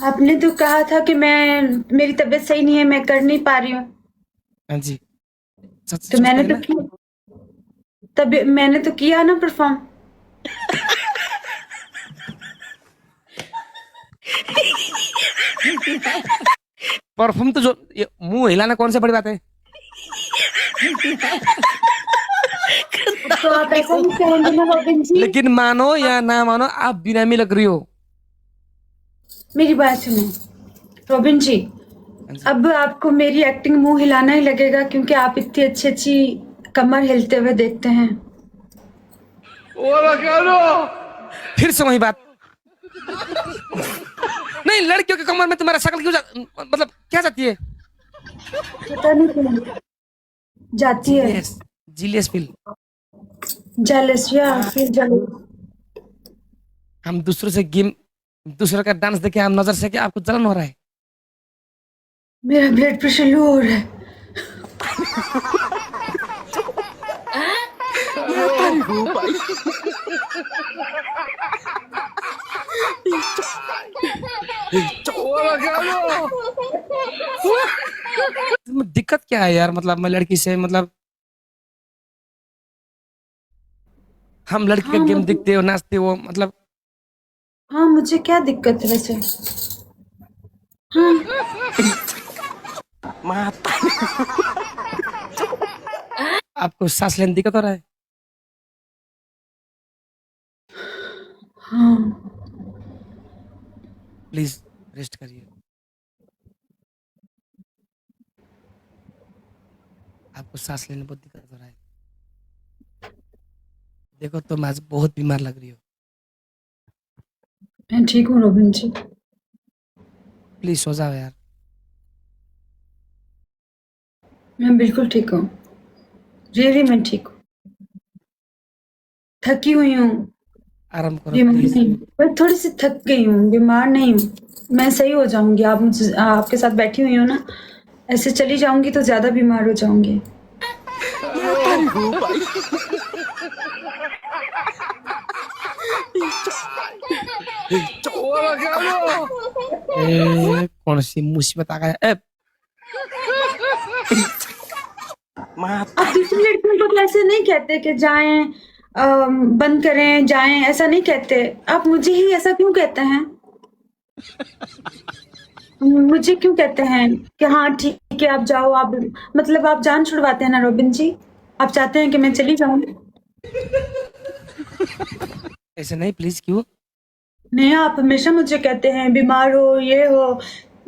आपने तो कहा था कि मेरी तबीयत सही नहीं है, मैं कर नहीं पा रही हूँ। हाँ जी, सच तो सच मैंने बताइए तो ना। किया, तभी मैंने तो किया ना परफॉर्म। परफ्यूम तो जो ये मुंह हिलाना कौन सी बड़ी बात है। तो आप ऐसा नहीं कहेंगे ना रॉबिन जी। लेकिन मानो या ना मानो आप बेनामी लग रही हो। मेरी बात सुनो रॉबिन जी। हाँ जी। अब आपको मेरी एक्टिंग मुंह हिलाना ही लगेगा क्योंकि आप इतनी अच्छी अच्छी कमर हिलते हुए देखते हैं। फिर से वही बात। नहीं, लड़कियों की कमर में तुम्हारा शक्ल क्यों मतलब क्या जाती है। पता नहीं क्यों जाती है। Zealous, zealous feel. जेलस या फिर जेलस। हम दूसरों से गेम, दूसरों का डांस देखे हम नजर से कि आपको जलन हो रहा है। मेरा ब्लड प्रेशर लो हो रहा है। दिक्कत क्या है यार, मतलब मैं लड़की से मतलब हम लड़की का हाँ गेम मुझे देखते हो नाचते हो मतलब। हाँ मुझे क्या दिक्कत है वैसे। हाँ। आपको सांस लेने दिक्कत हो रहा है। हाँ। प्लीज रेस्ट करिए। आपको सांस लेने में बहुत दिक्कत हो रहा है। देखो तुम आज बहुत बीमार लग रही हो। मैं ठीक हूँ रॉबिन जी। प्लीज सो जाओ यार। मैं बिल्कुल ठीक हूँ। रियली मैं ठीक हूँ। थकी हुई हूँ। आराम करो बीमार प्लीज। नहीं हूँ, मैं थोड़ी सी थक गई हूँ, बीमार नहीं हूँ। मैं सही हो जाऊंगी, आप मुझे आपके साथ बैठी हुई हो ना। ऐसे चली जाऊंगी तो ज्यादा बीमार हो जाऊंगी। कौन सी मुसीबत आ गया ए। आप दूसरी लड़कियों को तो ऐसे नहीं कहते कि जाएं, बंद करें जाएं, ऐसा नहीं कहते। आप मुझे ही ऐसा क्यों कहते हैं? मुझे क्यों कहते हैं कि हाँ ठीक है आप जाओ आप। मतलब आप जान छुड़वाते हैं ना रॉबिन जी। आप चाहते हैं कि मैं चली जाऊं। ऐसे नहीं प्लीज, क्यों। नहीं आप हमेशा मुझे कहते हैं बीमार हो ये हो,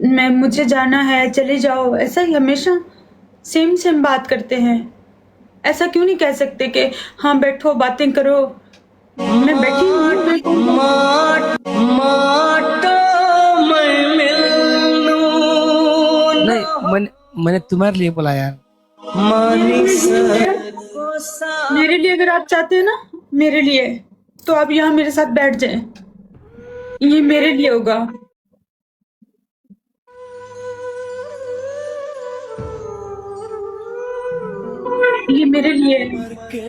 मैं मुझे जाना है चले जाओ, ऐसा ही हमेशा सेम सेम बात करते हैं। ऐसा क्यों नहीं कह सकते कि हाँ बैठो बातें करो। मैं बैठी हूँ ना, मैं कौन सा- नहीं, मैंने तुम्हारे लिए बोला यार। मेरे लिए नहीं है। मेरे लिए अगर आप चाहते हैं ना, मेरे लिए, तो आप यहाँ मेरे साथ बैठ जाएं। ये मेरे लिए होगा। ये मेरे लिए है।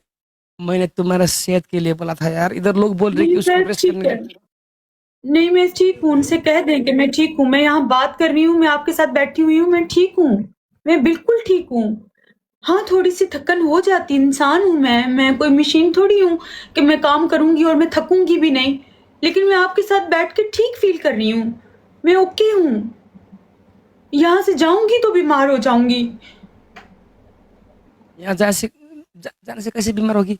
मैंने तुम्हारा सेहत के लिए बोला था यार, इधर लोग बोल रहे कि मेरी उसको सेहत रेस्ट ठीक करने है। दो। नहीं मैं ठीक हूँ, उनसे कह दें कि मैं ठीक हूँ, मैं यहाँ बात कर रही हूँ, मैं आपके साथ बैठी हुई हूँ, मैं ठीक हूँ। मैं बिल्कुल ठीक हूँ। हाँ थोड़ी सी थकन हो जाती, इंसान हूँ मैं कोई मशीन थोड़ी हूँ कि मैं काम करूंगी और मैं थकूंगी भी नहीं। लेकिन मैं आपके साथ बैठ के ठीक फील कर रही हूँ। मैं ओके हूँ। यहाँ से जाऊंगी तो बीमार हो जाऊंगी। यहाँ जाने से कैसे बीमार होगी।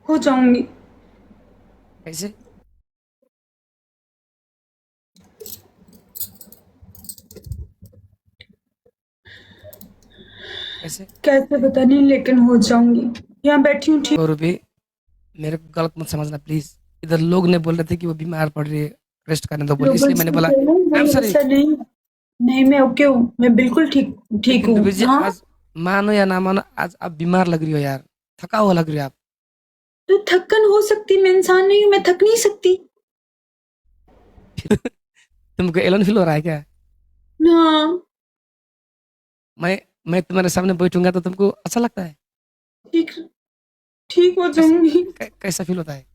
हो जाऊंगी। कैसे। कैसे। कैसे पता नहीं लेकिन हो जाऊंगी। यहाँ बैठी हूँ ठीक। और भी, मेरे को गलत मत समझना प्लीज। इधर लोग ने बोल रहे थे कि वो बीमार पड़ रही है, रेस्ट करने दो बोले, लोगों इसलिए मैंने से बोला कहना आई एम नहीं सॉरी। ऐसा नहीं। नहीं मैं ओके हूँ, मैं बिल्कुल ठीक ठीक लेकिन हूँ। रूबी जी, हाँ आज मानो या ना मानो आज आप बीमार लग रही हो यार। थका हुआ लग रही हो आप। तो थक्कन हो सकती, मैं इंसान नहीं हूँ, मैं थक नहीं सकती। तुमको एलन फील हो रहा है क्या। हाँ मैं मैं तुम्हारे सामने बैठूंगा तो तुमको अच्छा लगता है। ठीक, ठीक हो कैसा जाऊंगी। कैसा फील होता है।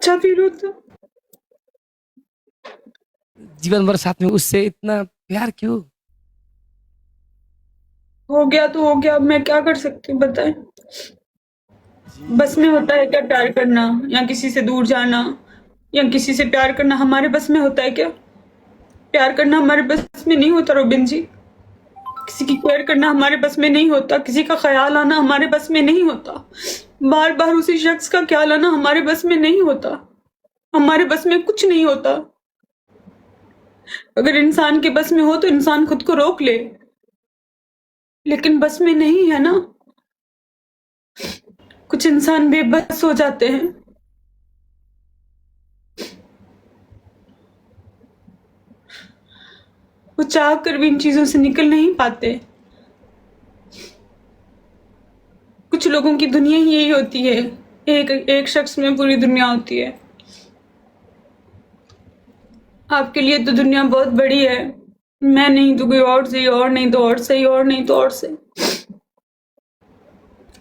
अच्छा फील होता। जीवन भर साथ में, उससे इतना प्यार क्यों? हो गया तो हो गया, अब मैं क्या कर सकती हूँ बताएं। बस में होता है क्या प्यार करना, या किसी से दूर जाना, या किसी से प्यार करना हमारे बस में होता है क्या? प्यार करना हमारे बस में नहीं होता रोबिन जी। किसी की केयर करना हमारे बस में नहीं होता, किसी का ख्याल आना हमारे बस में नहीं होता, बार बार उसी शख्स का ख्याल आना हमारे बस में नहीं होता, हमारे बस में कुछ नहीं होता। अगर इंसान के बस में हो तो इंसान खुद को रोक ले, लेकिन बस में नहीं है ना। कुछ इंसान बेबस हो जाते हैं। वो चाह कर भी इन चीजों से निकल नहीं पाते। कुछ लोगों की दुनिया ही यही होती है, एक एक शख्स में पूरी दुनिया होती है। आपके लिए तो दुनिया बहुत बड़ी है, मैं नहीं तो कोई और सही, और नहीं तो और सही, और नहीं तो और सही।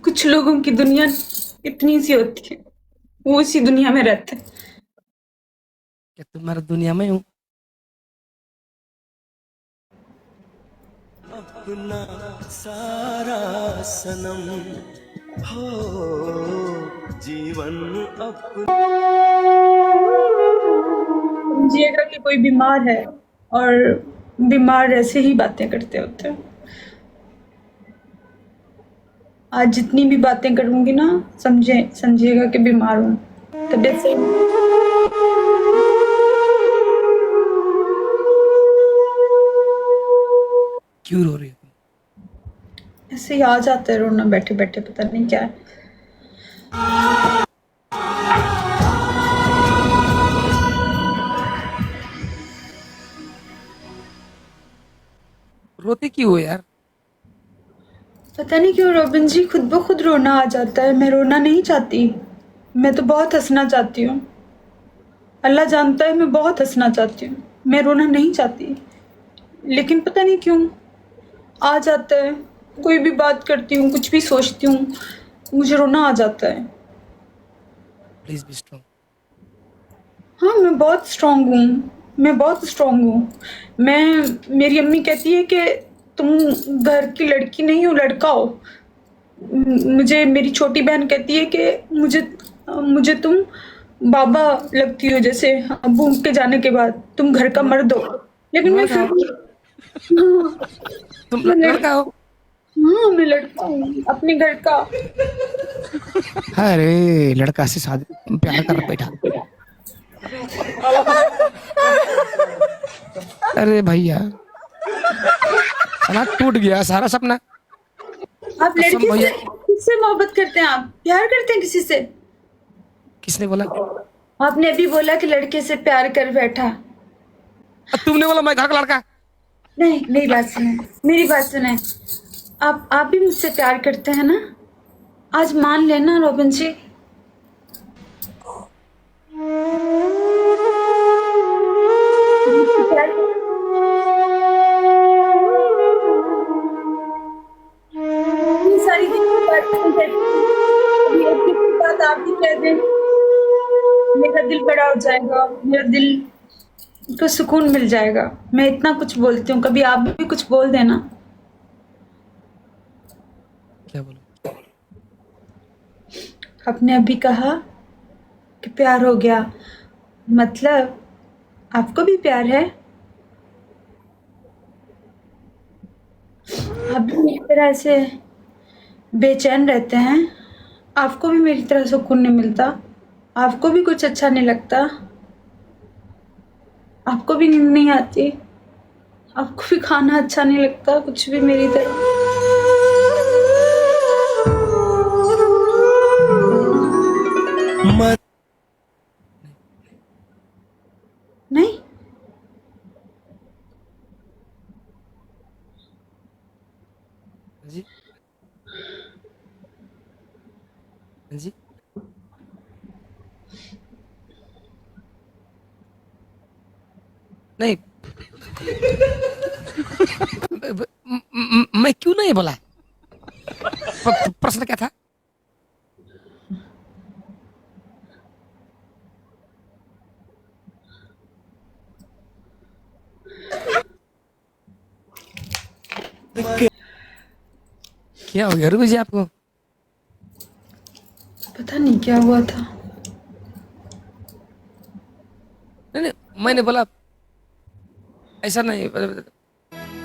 कुछ लोगों की दुनिया इतनी सी होती है, वो इसी दुनिया में रहते हैं। क्या तुम्हारा दुनिया में हूँ? अपना सारा सनम हो जीवन अपना। समझिएगा कि कोई बीमार है, और बीमार ऐसे ही बातें करते होते हैं। आज जितनी भी बातें करूंगी ना, समझिएगा कि बीमार हूँ, तबीयत सही नहीं। क्यों रो रही हो तुम? ऐसे ही आ जाता है रोना बैठे बैठे, पता नहीं क्या है। रोते क्यों हो यार? पता नहीं क्यों रोबिन जी, खुद ब खुद रोना आ जाता है। मैं रोना नहीं चाहती, मैं तो बहुत हंसना चाहती हूँ। अल्लाह जानता है मैं बहुत हंसना चाहती हूँ, मैं रोना नहीं चाहती, लेकिन पता नहीं क्यों आ जाता है। कोई भी बात करती हूँ, कुछ भी सोचती हूँ, मुझे रोना आ जाता है। Please be strong. हाँ, मैं बहुत स्ट्रांग हूँ, मैं बहुत स्ट्रांग हूँ। मेरी अम्मी कहती है कि तुम घर की लड़की नहीं हो, लड़का हो। मुझे मेरी छोटी बहन कहती है कि मुझे मुझे तुम बाबा लगती हो, जैसे अब्बू के जाने के बाद तुम घर का मर्द हो। लेकिन मैं लड़का फिर हो? हाँ, तुम मैं लड़का हो? हाँ, मैं लड़का हूँ अपने घर का। अरे लड़का से शादी प्यार कर बैठा। अरे भैया, साला टूट गया सारा सपना। आप कसम लड़के से भैया। किससे मोहब्बत करते हैं? आप प्यार करते हैं किसी से? किसने बोला? आपने अभी बोला कि लड़के से प्यार कर बैठा। तुमने बोला मैं घर का लड़का। नहीं, मेरी बात सुने, मेरी बात सुने। आप भी मुझसे प्यार करते हैं ना? आज मान लेना रोबिन जी। मुझसे प्यार इतनी सारी बातें कहती हूँ, अभी एक की बात आप भी कह दें, मेरा दिल बड़ा हो जाएगा, मेरा दिल को सुकून मिल जाएगा। मैं इतना कुछ बोलती हूँ, कभी आप भी कुछ बोल देना। क्या बोलूं? आपने अभी कहा कि प्यार हो गया, मतलब आपको भी प्यार है? आप भी मेरी तरह से बेचैन रहते हैं? आपको भी मेरी तरह सुकून नहीं मिलता? आपको भी कुछ अच्छा नहीं लगता? आपको भी नींद नहीं आती? आपको भी खाना अच्छा नहीं लगता, कुछ भी मेरी तरह? मर नहीं? जी, जी। नहीं, मैं क्यों नहीं बोला? प्रश्न क्या था? के क्या हो गया रूबी जी आपको? पता नहीं क्या हुआ था। नहीं नहीं, मैंने बोला ऐसा नहीं।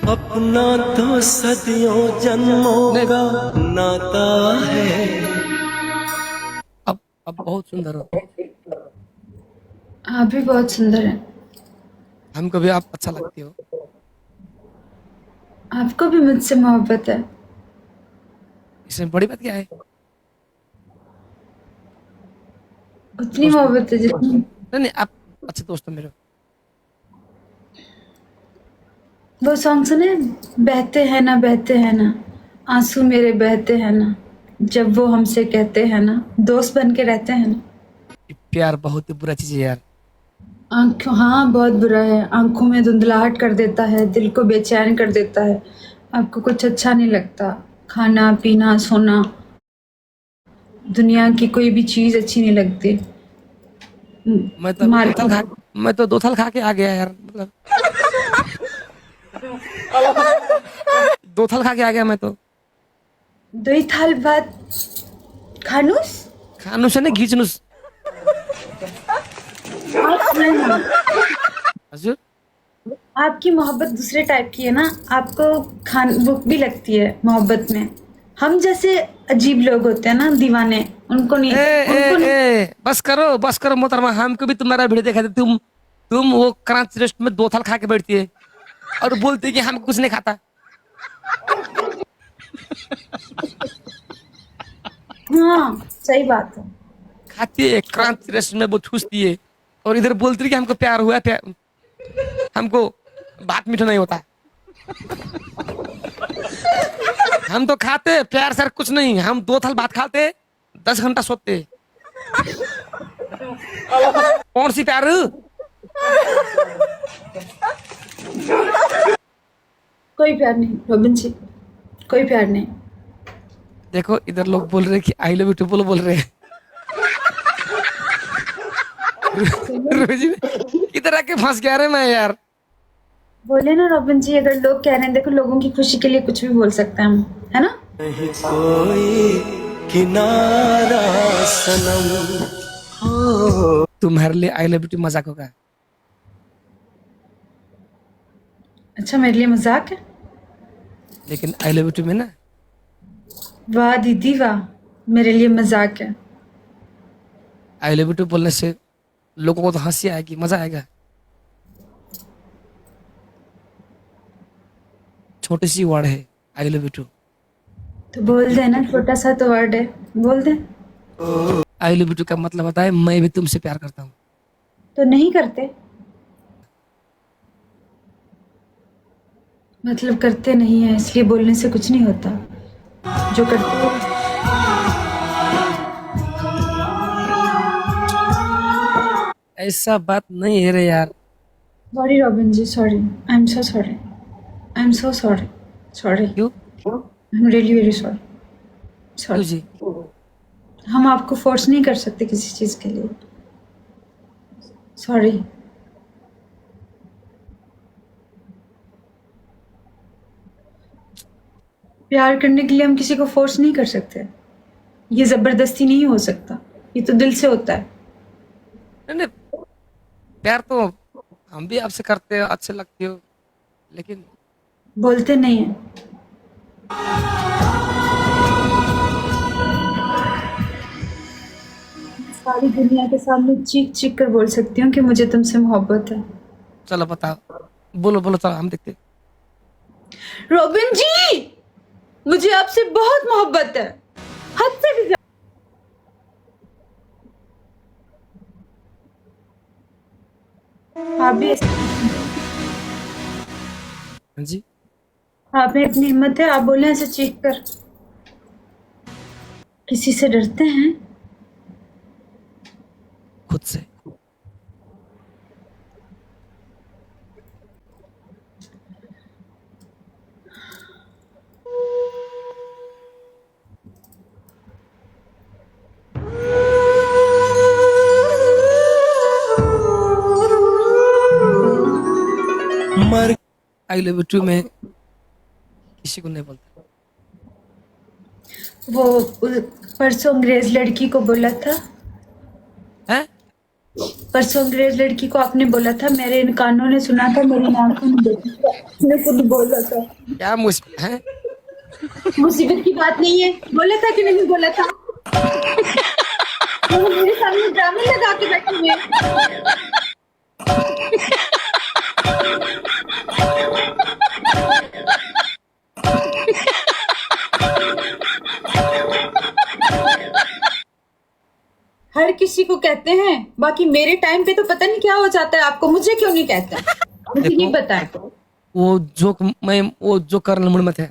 अपना तो सदियों जन्मों का नाता है। अब बहुत सुंदर हो। आप भी बहुत सुंदर हैं। हमको भी आप अच्छा लगती हो। आपको भी मुझसे मोहब्बत है। इसमें बड़ी बात क्या है? उतनी दोस्त हो। मोहब्बत है जितनी। नहीं नहीं, आप अच्छे दोस्त हो मेरे। वो सॉन्ग सुने, बहते हैं ना बहते हैं ना, आंसू मेरे बहते हैं ना, जब वो हमसे कहते हैं ना, दोस्त बन के रहते हैं ना। ये प्यार बहुत ही बुरा चीज है यार। आंखों, हाँ बहुत बुरा है। आंखों में धुंधलाहट कर देता है, दिल को बेचैन कर देता है। आपको कुछ अच्छा नहीं लगता, खाना पीना सोना, दुनिया की कोई भी चीज अच्छी नहीं लगती। मैं तो अभी मार्केट, मैं तो 2 साल खा के आ गया यार, मतलब 2 साल खा के आ गया मैं तो। दो ही थाल भात खानुस। खानू से नहीं घीचनुस। आप खाए ना। हजुर। आपकी मोहब्बत दूसरे टाइप की है ना, आपको खान भूख भी लगती है मोहब्बत में। हम जैसे अजीब लोग होते हैं ना, दीवाने, उनको नहीं, उनको नहीं। बस करो मोहतरमा, हमको भी तुम्हारा वीडियो देखा था। तुम वो क्रांच रेस्ट में 2 साल खा के बैठती है और बोलती है कि हम कुछ नहीं खाता। हाँ सही बात है। खाती है क्रांच रेस्ट में, वो ठूसती है और इधर बोलती है कि हमको प्यार हुआ, प्यार हमको बात मीठा नहीं होता। हम तो खाते प्यार सर कुछ नहीं, हम 2 साल भात खाते, 10 घंटा सोते। कौन सी प्यार? कोई प्यार नहीं रोबिन जी, कोई प्यार नहीं। देखो इधर लोग बोल रहे हैं कि आई लव यू टू बोल रहे हैं। रोजी जी, इधर आके फंस गया रे मैं यार। बोले ना रोबिन जी, अगर लोग कह रहे हैं, देखो लोगों की खुशी के लिए कुछ भी बोल सकते हैं हम, है ना। नहीं कोई किनारा सनम हो। तुम्हारे लिए आई लव यू टू मजाक होगा। अच्छा मेरे लिए मजाक है। लेकिन आई लव यू टू में ना, वाह दीदी वाह, मेरे लिए मजाक है। आई लव यू टू बोलने से लोगों को तो हंसी आएगी, मजा आएगा। छोटी सी वर्ड है आई लव यू टू। तो बोल दे ना, छोटा सा तो वर्ड है, बोल दे। आई लव यू टू का मतलब होता है मैं भी तुमसे प्यार करता हूँ। तो नहीं करते, मतलब करते नहीं है, इसलिए बोलने से कुछ नहीं होता। जो करते हैं। ऐसा बात नहीं है रे यार। Sorry Robin ji, sorry, I am so sorry, I am so sorry, sorry, क्यों? I am really very sorry, क्यों सॉरी। जी? हम आपको फोर्स नहीं कर सकते किसी चीज के लिए, सॉरी। प्यार करने के लिए हम किसी को फोर्स नहीं कर सकते, ये जबरदस्ती नहीं हो सकता, ये तो दिल से होता है। नहीं नहीं, प्यार तो हम भी आपसे करते हैं, अच्छे लगते हो, लेकिन बोलते नहीं है। सारी दुनिया के सामने चीख चीख कर बोल सकती हूँ कि मुझे तुमसे मोहब्बत है। चलो बताओ, बोलो बोलो, चलो हम देखते। रॉबिन जी, मुझे आपसे बहुत मोहब्बत है, हद से भी ज्यादा। आप भी, हाँ जी। आप में इतनी हिम्मत है, आप बोले ऐसे चीख कर। किसी से डरते हैं? खुद से। मर आई लव यू टू में किसी को नहीं बोलता। वो परसों अंग्रेज लड़की को बोला था, हैं? परसों अंग्रेज लड़की को आपने बोला था, मेरे इन कानों ने सुना था, मेरी आंखों ने देखा था, आपने खुद बोला था। क्या मुश्किल है? मुसीबत की बात नहीं है, बोला था कि नहीं बोला था? वो मेरे सामने ड्रामे लगा के बैठे हुए हैं। हर किसी को कहते हैं, बाकी मेरे टाइम पे तो पता नहीं क्या हो जाता है आपको, मुझे क्यों नहीं कहता? मुझे देखो, नहीं पता है। वो जो करने मूड में थे,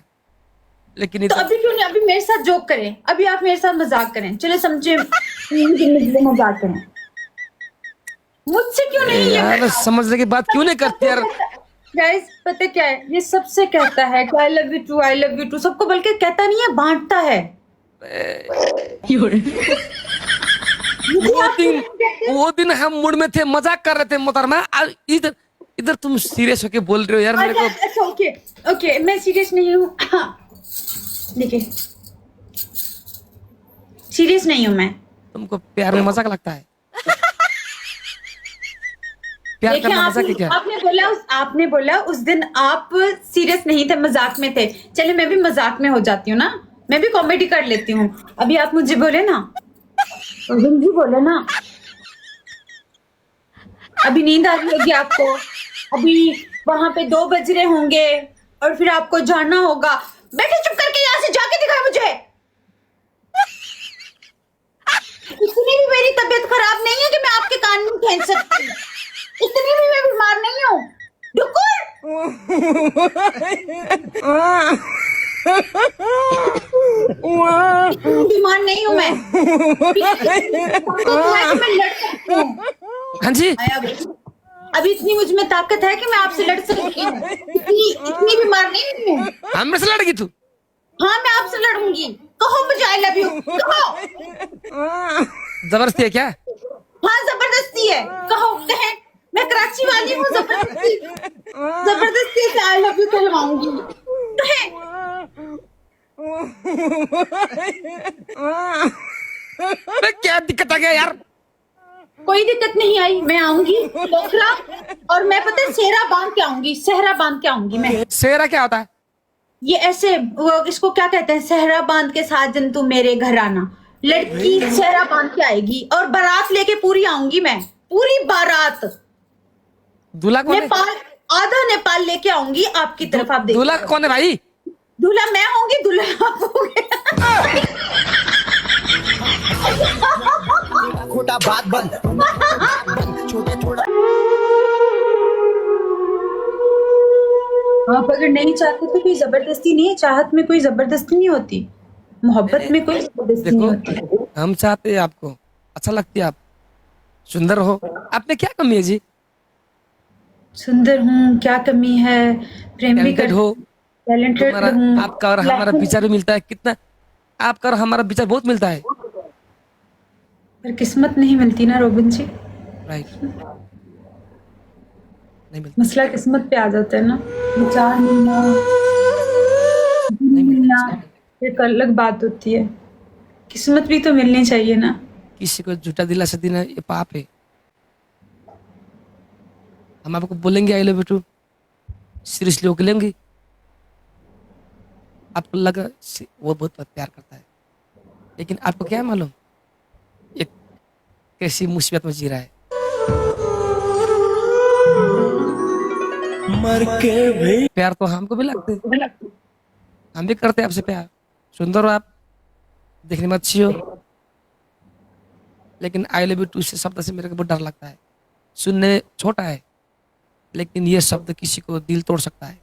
लेकिन तो अभी क्यों नहीं, अभी मेरे साथ जोक करें, अभी आप मेरे साथ मजाक करें, चले समझे, मजाक करें, मुझसे क्यों नहीं? यार समझने की बात क्यों नहीं करती यार? गाइस पता क्या है, ये सबसे कहता है कि आई लव यू टू, सबको बल्कि कहता नहीं है, बांटता है। वो दिन हम मूड में थे, मजाक कर रहे थे मोहतरमा, इधर इधर तुम सीरियस होके बोल रहे हो यार मेरे को। अच्छा ओके ओके, मैं सीरियस नहीं हूँ। हाँ देखिए, सीरियस नहीं हूँ मैं। तुमको प्यार में मजाक लगता है? प्यार देखिए करना मजाक है क्या? आपने बोला उस दिन आप सीरियस नहीं थे, मजाक में थे। चले मैं भी मजाक में हो जाती हूँ ना, मैं भी कॉमेडी कर लेती हूँ। अभी आप मुझे बोले ना, जी बोले ना, अभी नींद आ रही होगी आपको, अभी वहां पे 2 बज रहे होंगे और फिर आपको जाना होगा। बैठे चुप करके, यहाँ से जाके दिखाए मुझे। इतनी भी मेरी तबीयत खराब नहीं है कि मैं आपके कान में खींच सकती हूँ, इतनी भी मैं बीमार नहीं हूँ। बीमार नहीं हूँ मैं। मैं लड़ सकती हूँ। हाँ जी, अभी इतनी मुझ में ताकत है कि मैं आपसे लड़ सकती हूँ, इतनी बीमार नहीं हूँ। हमसे से लड़गी तू? हाँ मैं आपसे लड़ूंगी, कहो मुझे आई लव यू, कहो। जबरदस्ती है क्या? हाँ जबरदस्ती है, कहो, कहे। मैं कराची वाली हूँ, जबरदस्ती से आई लव यू कहलवाऊंगी, कहे। क्या दिक्कत आ गया यार? कोई दिक्कत नहीं आई, मैं आऊंगी लोखला, और मैं पता है सेहरा बांध के आऊंगी, सेहरा बांध के आऊंगी मैं। सेहरा क्या होता है? ये ऐसे इसको क्या कहते हैं, सेहरा बांध के साजन तू मेरे घर आना। लड़की सेहरा बांध के आएगी और बारात लेके पूरी आऊंगी मैं, पूरी बारात। दूल्हा कौन है? नेपाल, आधा नेपाल लेके आऊंगी आपकी तरफ। आप देखिए दूल्हा कौन है भाई? दूल्हा मैं होंगी, दूल्हा आप होंगे। खोटा बात बंद, छोटे छोटा। आप अगर नहीं चाहते तो कोई जबरदस्ती नहीं है, चाहत में कोई जबरदस्ती नहीं होती, मोहब्बत में कोई जबरदस्ती नहीं होती। देखो, हम चाहते हैं आपको अच्छा लगती है, आप सुंदर हो, आप में क्या कमी है जी? सुंदर हूँ, क्या कमी है? प्रेम भी टैलेंटेड हो, टैलेंटेड हूँ। आपका और हमारा विचार भी मिलता है। कितना आपका और हमारा विचार बहुत मिलता है। पर किस्मत नहीं मिलती ना रोबिन जी, राइट, नहीं मिलता, मसला किस्मत पे आ जाता है ना। विचार मिलना, नहीं मिलना मिलता। एक अलग बात होती है, किस्मत भी तो मिलनी चाहिए ना। किसी को झूठा दिलासा देना ये पाप है। हम आपको बोलेंगे I love you too, seriously होकर लेंगे, आपको लगा वो बहुत प्यार करता है, लेकिन आपको क्या मालूम ये कैसी मुसीबत में जी रहा है। मर के भी प्यार तो हमको भी लगते है, हम भी करते हैं आपसे प्यार। सुंदर हो आप, देखने में अच्छी हो, लेकिन आई लव यू टू से शब्द से मेरे को बहुत डर लगता है। सुनने में छोटा है, लेकिन ये शब्द किसी को दिल तोड़ सकता है,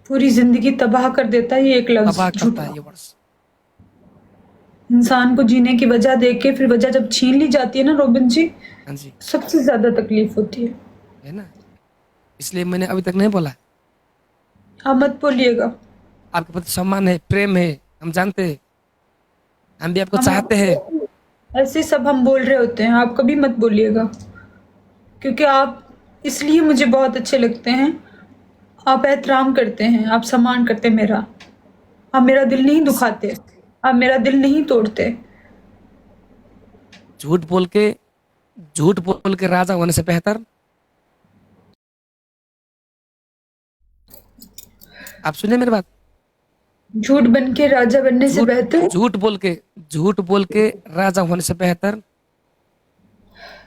पूरी जिंदगी तबाह कर देता है ये एक लफ्ज। तबाह करता है ये वर्ड्स। इंसान को जीने की वजह देख के फिर वजह जब छीन ली जाती है ना रोबिन जी, हाँ जी, सबसे ज्यादा तकलीफ होती है ना, इसलिए मैंने अभी तक नहीं बोला। आप मत बोलिएगा। आपके प्रति सम्मान है, प्रेम है, हम जानते हैं, हम भी आपको चाहते हैं। ऐसे सब हम बोल रहे होते हैं, आप कभी मत बोलिएगा, क्योंकि आप इसलिए मुझे बहुत अच्छे लगते हैं। आप एहतराम करते हैं, आप सम्मान करते हैं मेरा। आप मेरा दिल नहीं दुखाते, आप मेरा दिल नहीं तोड़ते। झूठ बोल के राजा होने से बेहतर आप सुनिए मेरी बात। झूठ बन के राजा बनने से झूठ बेहतर झूठ बोल के राजा होने से बेहतर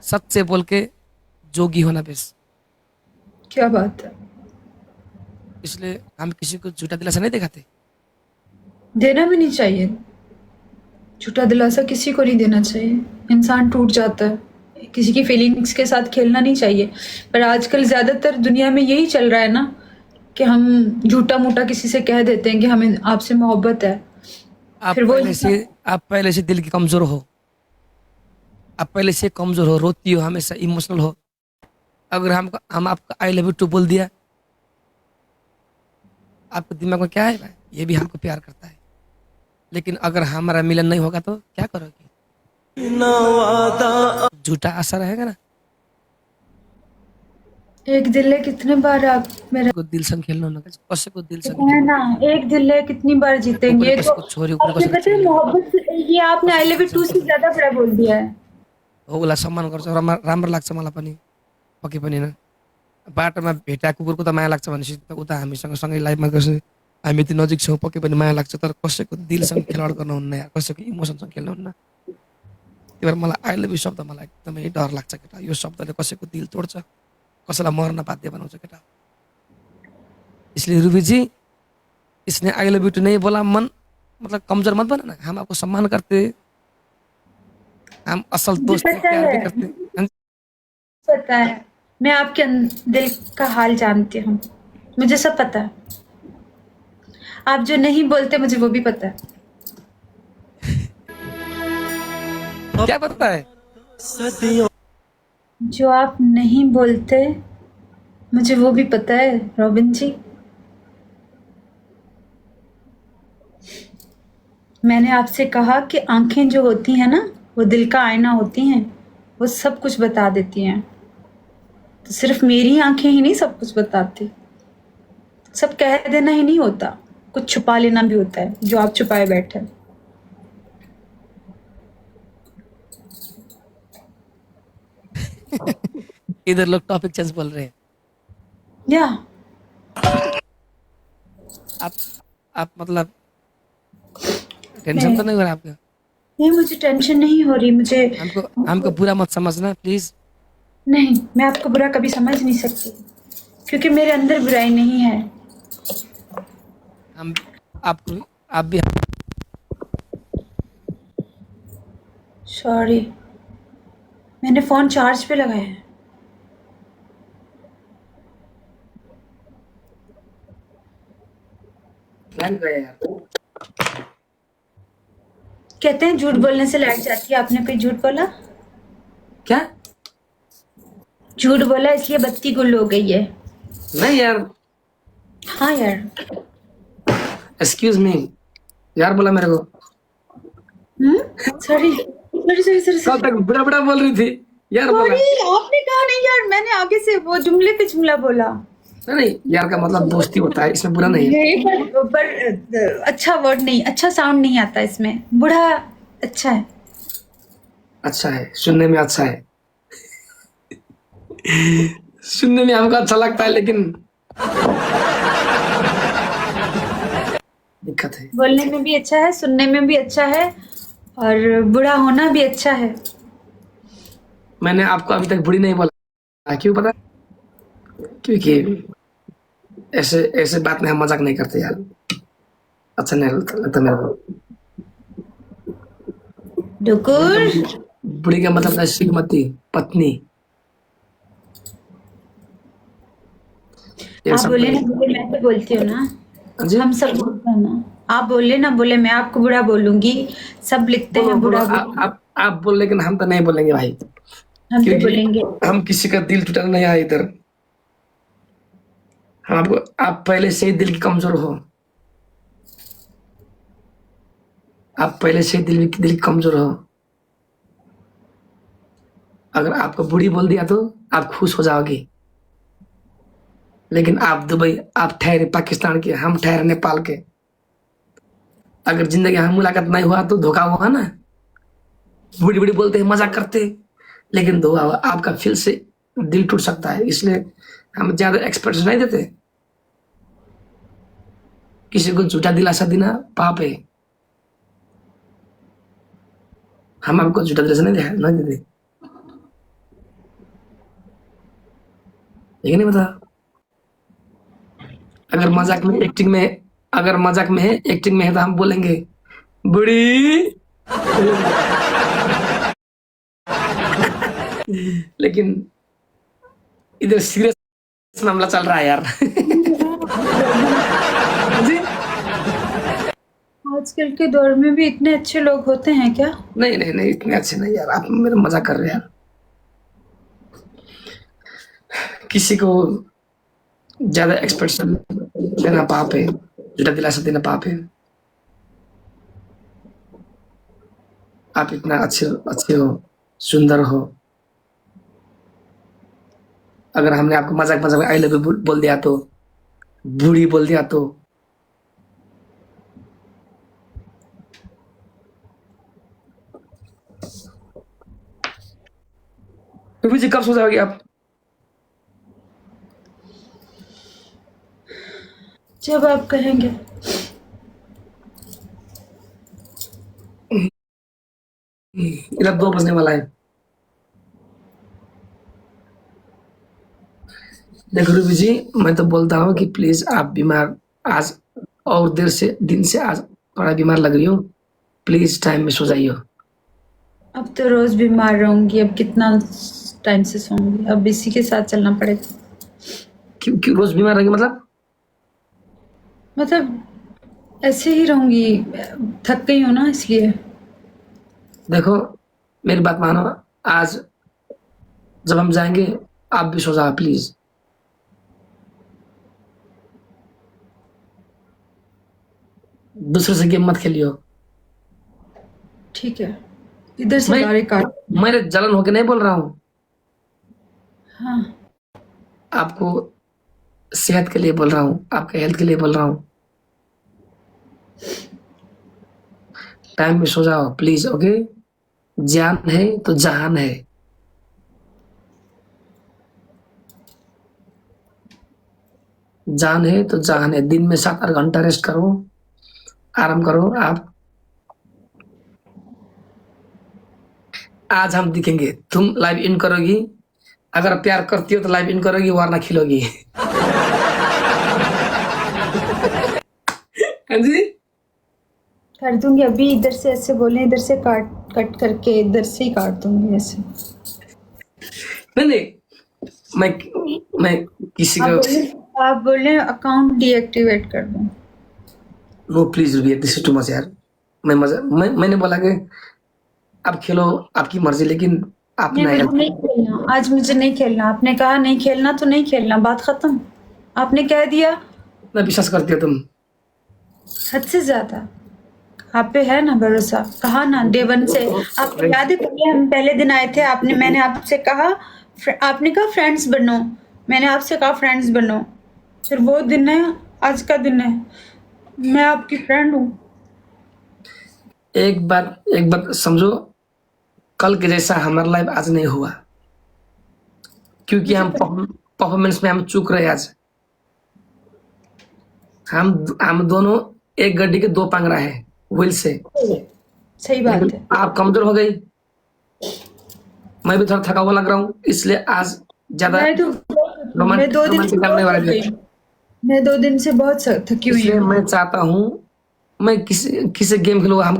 सच से बोल के जोगी होना बेस। क्या बात है। इसलिए हम किसी को झूठा दिलासा नहीं दिखाते। देना भी नहीं चाहिए, झूठा दिलासा किसी को नहीं देना चाहिए। इंसान टूट जाता है, किसी की फीलिंग्स के साथ खेलना नहीं चाहिए। पर आजकल ज्यादातर दुनिया में यही चल रहा है ना, कि हम झूठा मूठा किसी से कह देते हैं कि हमें आपसे मोहब्बत है। आप फिर वो पहले से दिल की कमजोर हो। आप पहले से कमजोर हो, रोती हो, हमेशा इमोशनल हो। अगर हम आपको आई लव यू टू बोल दिया, आपके दिमाग में क्या है भाई, ये भी हमको प्यार करता है। लेकिन अगर हमारा मिलन नहीं होगा तो क्या करोगे? झूठा आशा रहेगा ना। एक दिल है कितने बार आप मेरा को दिल संग खेलना ना, कैसे को दिल संग है ना, एक दिल है कितनी बार जीतेंगे। ये ऊपर तो को छोरी, ऊपर आपने को पता है मोहब्बत ये आपने आई लव यू टू से ज्यादा बड़ा बोल दिया है। उसलाई सम्मान गर्छ, राम्रो लाग्छ मलाई पनि, पक्कै पनि होइन। बाटोमा भेटा कुकुरको त माया लाग्छ भनेपछि त उता हामीसँग सँगै लाइफमा कसै हामी त्यो नजिक छौँ, पक्कै पनि माया लाग्छ। तर कसैको दिलसँग खेलवाड गर्नुहुन्न यार, कसैको इमोसनसँग खेल्नुहुन्न। त्यही भएर मलाई आई लभ यू शब्द मलाई एकदमै डर लाग्छ केटा। यो शब्दले कसैको दिल तोड्छ, कसैलाई मर्न बाध्य बनाउँछ केटा। इसलिए रूबी जी, इसने आई लव यू टू नहीं बोला, मन मतलब कमजोर मत बनाना। हम आपको सम्मान करते, हम असल दोस्त हैं, पता प्यार भी है, करते हैं। पता है, मैं आपके दिल का हाल जानती हूँ, मुझे सब पता है। आप जो नहीं बोलते मुझे वो भी पता है। क्या पता है? जो आप नहीं बोलते मुझे वो भी पता है रॉबिन जी। मैंने आपसे कहा कि आंखें जो होती हैं ना, वो दिल का आईना होती हैं, वो सब कुछ बता देती हैं। तो सिर्फ मेरी आंखें ही नहीं सब कुछ बताती। सब कह देना ही नहीं होता, कुछ छुपा लेना भी होता है, जो आप छुपाए बैठे। इधर लोग टॉपिक चेंज बोल रहे हैं। या आप मतलब टेंशन तो नहीं हो रहा आपका? नहीं, मुझे टेंशन नहीं हो रही। मुझे हमको बुरा मत समझना प्लीज। नहीं, मैं आपको बुरा कभी समझ नहीं सकती, क्योंकि मेरे अंदर बुराई नहीं है। हम आप भी सॉरी, मैंने फोन चार्ज पे लगाया है। कहते हैं झूठ बोलने से लाइट जाती है, आपने कोई झूठ बोला? क्या? झूठ बोला इसलिए बत्ती गुल हो गई है। नहीं यार, हाँ यार। एक्सक्यूज मी, यार बोला मेरे को। सॉरी सॉरी सॉरी सॉरी कल तक बड़ा बड़ा बोल रही थी, यार बोला। आपने कहा नहीं यार, मैंने आगे से वो जुमले पे जुमला बोला। नहीं, यार का मतलब दोस्ती होता है, इसमें बुरा नहीं है। पर अच्छा वर्ड नहीं, अच्छा साउंड नहीं आता इसमें। बुढ़ा अच्छा है। अच्छा है, सुनने में अच्छा है। सुनने में हमको अच्छा लगता है, लेकिन दिक्कत है। बोलने में भी अच्छा है, सुनने में भी अच्छा है, और बुढ़ा होना भी अच्छा है। मैंने आपको अभी तक बुरी नहीं बोला, क्यों पता? क्योंकि ऐसे ऐसे बात में हम मजाक नहीं करते यार, अच्छा नहीं लगता मेरे को। डुकुर, बुढ़ी का मतलब है श्रीमती, पत्नी। ये आप सब बोले ना बोले, मैं तो बोलती हूँ ना, जी? हम सब बोलते हैं ना। आप बोले ना बोले, मैं आपको बुढ़ा बोलूंगी। सब लिखते हैं बोलो, बुढ़ा आप बोल, लेकिन हम तो नहीं बोलेंगे भाई, हम तो क्योंकि बोलेंगे। हम किसी का दिल टूटाने नहीं आए इधर। हम आपको, आप पहले से ही दिल की कमजोर हो। आप पहले से ही दिल की कमजोर हो। अगर आपको बुढ़ी बोल दिया तो आप खुश हो जाओगी, लेकिन आप दुबई, आप ठहरे पाकिस्तान के, हम ठहरे नेपाल के। अगर जिंदगी हम मुलाकात नहीं हुआ तो धोखा हुआ ना। बड़ी बड़ी बोलते हैं, मजाक करते हैं, लेकिन धोखा हुआ। आपका फिर से दिल टूट सकता है, इसलिए हम ज्यादा एक्सपेक्टेशन नहीं देते। किसी को झूठा दिलासा देना पाप है। हम आपको झूठा दिलासा नहीं देते, लेकिन नहीं बता। अगर मजाक में एक्टिंग में, अगर मजाक में है एक्टिंग में है तो हम बोलेंगे बड़ी। लेकिन इधर सीरियस मामला चल रहा है यार। जी आजकल के दौर में भी इतने अच्छे लोग होते हैं क्या? नहीं नहीं नहीं, इतने अच्छे नहीं यार, आप मेरा मजाक कर रहे हैं यार। किसी को ज्यादा एक्सपेक्टेशन देना पाप है, झूठा दिलासा देना पाप है। आप इतना अच्छे अच्छे हो, सुंदर हो, अगर हमने आपको मजाक मजाक में आई लव यू बोल दिया तो, बूढ़ी बोल दिया तो, जी कब सो जाओगे आप? जब आप कहेंगे। इधर 2 बजने वाला है। देखो रूबी जी, मैं तो बोलता हूँ कि प्लीज आप बीमार आज और देर से दिन से आज थोड़ा बीमार लग रही हो, प्लीज टाइम में सो जाइए। अब तो रोज बीमार रहूंगी, अब कितना टाइम से सोऊंगी, अब इसी के साथ चलना पड़ेगा। क्यों रोज बीमार रहेंगे मतलब ऐसे ही रहूंगी, थक गई हूँ ना इसलिए। देखो मेरी बात मानो, आज जब हम जाएंगे आप भी सो जाओ प्लीज। दूसरे से गेम मत खेलियो। ठीक है, इधर से मैं- गाड़ी काट। मेरे जलन होके नहीं बोल रहा हूँ, हाँ आपको सेहत के लिए बोल रहा हूँ, आपके हेल्थ के लिए बोल रहा हूँ। टाइम में सो जाओ प्लीज, ओके। जान है तो जहान है। जान है तो जहान है। दिन में 7-8 घंटा रेस्ट करो, आराम करो आप। आज हम दिखेंगे, तुम लाइव इन करोगी, अगर प्यार करती हो तो लाइव इन करोगी, वरना खिलोगी। हाँ जी, कर दूंगी। अभी इधर से ऐसे बोले, इधर से कट करके इधर से ही काट दूंगी ऐसे। नहीं नहीं, मैं किसी को आप बोले अकाउंट डीएक्टिवेट कर दूं। No please Rubiya, this is too much यार। मैंने बोला कि आप खेलो, आपकी मर्जी, लेकिन आप नहीं, ना मुझे नहीं खेलना आज, मुझे नहीं खेलना। आपने कहा नहीं खेलना तो नहीं खेलना, बात खत्म। आपने कह दिया। मैं विश्वास करती हो तुम। हद से ज्यादा आप पे है ना भरोसा। कहा ना डे वन से। आपको याद है पहले दिन आए थे, मैंने आपसे कहा, आपने कहा फ्रेंड्स बनो, मैंने आपसे कहा फ्रेंड्स बनो। फिर वो दिन है, आज का दिन है, मैं आपकी फ्रेंड हूँ। एक बात समझो, कल के जैसा हमारा लाइफ आज नहीं हुआ, क्योंकि हम परफॉर्मेंस में हम चूक रहे। आज हम दोनों एक गड्डी के 2 पांगरा है व्हील से। सही बात है। आप कमजोर हो गई, मैं भी थोड़ा थका हुआ लग रहा हूँ, इसलिए आज ज्यादा मैं 2 दिन से करने वाले थे। मैं 2 दिन से बहुत थकी हुई इसलिए हूँ। मैं चाहता हूँ मैं किसी गेम खेलूंगा, हम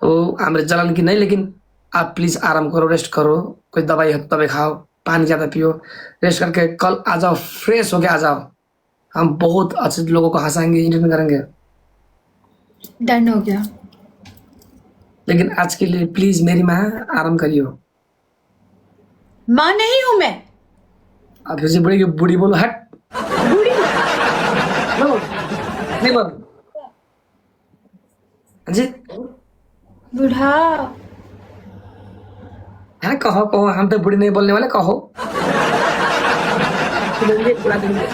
वो हमारे जलन की नहीं, लेकिन आप प्लीज आराम करो, रेस्ट करो, कोई दवाई है तो दवाई खाओ, पानी ज्यादा पियो, रेस्ट करके कल आ जाओ, फ्रेश होके आ जाओ। हम बहुत अच्छे लोगों को हंसाएंगे, एंटरटेन करेंगे। डन हो गया। लेकिन आज के लिए प्लीज मेरी माँ आराम करियो। माँ नहीं हूँ मैं। आप फिर से बड़ी बूढ़ी बोलो, हट बूढ़ी नो, नहीं बोल। हाँ जी, बूढ़ा। हाँ कहो कहो, हम तो बूढ़ी नहीं बोलने वाले, कहो। सुनेंगे उड़ा देंगे,